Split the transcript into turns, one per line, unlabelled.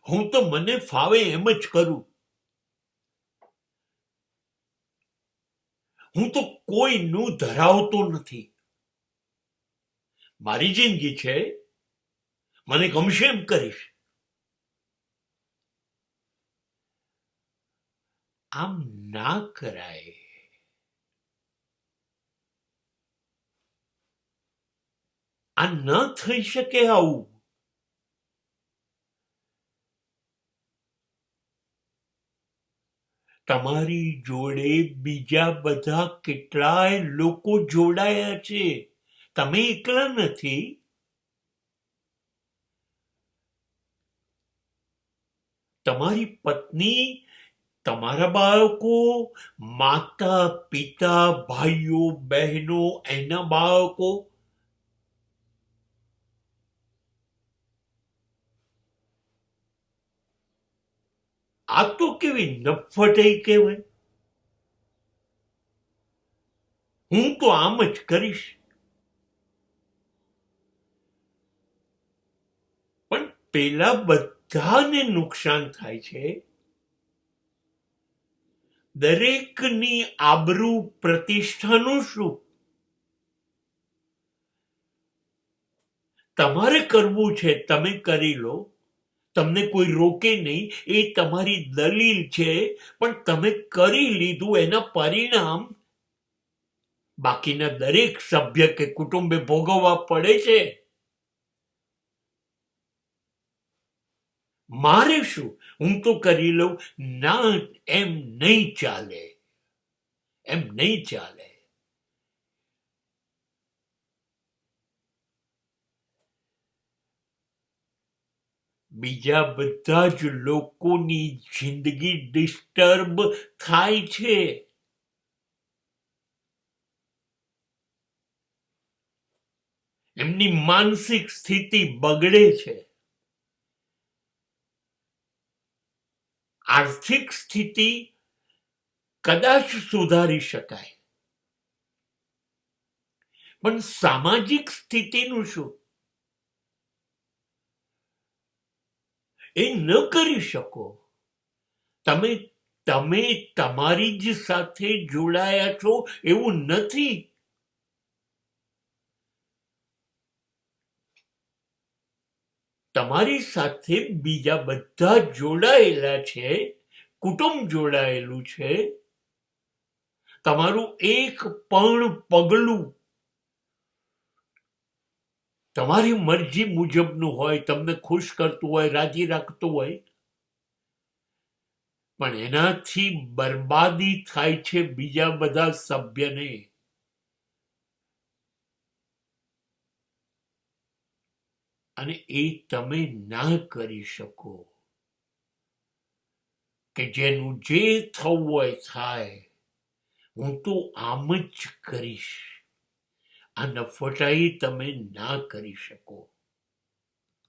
હું તો મને ફાવે એમ જ કરું. હું તો કોઈનું ધરાવતો નથી. મારી જિંદગી છે, મને ગમશે એમ કરીશ. આમ ના કરાય. આ ન થઈ શકે આવું. તમારી જોડે બીજા બધા કેટલાય લોકો જોડાયા છે, તમે એકલા નથી. તમારી પત્ની, તમારા બાળકો, માતા પિતા, ભાઈઓ બહેનો, એના બાળકો, આ તો કેવી નફ્ફટાઈ કહેવાય. હું તો આમ જ કરીશ. પણ પેલા બધાને નુકસાન થાય છે. દરેકની આબરૂ પ્રતિષ્ઠાનું શું? તમારે કરવું છે તમે કરી લો, તમને કોઈ રોકે નહીં, એ તમારી દલીલ છે. પણ તમે કરી લીધું, એના પરિણામ બાકીના દરેક સભ્ય કે કુટુંબે ભોગવવા પડે છે. મારે શું, હું તો કરી લઉં. ના, એમ નહીં ચાલે, એમ નહીં ચાલે. બીજા બધા જ લોકોની જિંદગી ડિસ્ટર્બ થાય છે. એમની માનસિક સ્થિતિ બગડે છે. આર્થિક સ્થિતિ કદાચ સુધારી શકાય, પણ સામાજિક સ્થિતિનું શું? એ ન કરી શકો. તમે તમારી જ સાથે જોડાયા છો એવું નથી. તમારી સાથે બીજા બધા જોડાયેલા છે, કુટુંબ જોડાયેલું છે. તમારું એક પણ પગલું તમારી મરજી મુજબનું હોય, તમને ખુશ કરતું હોય, રાજી રાખતું હોય, પણ એનાથી બરબાદી થાય છે બીજા બધા સભ્યને. અને એ તમે ના કરી શકો. કે જેનું જે થવું હોય થાય, હું તો આમ જ કરીશ. આ નફટાઈ તમે ના કરી શકો.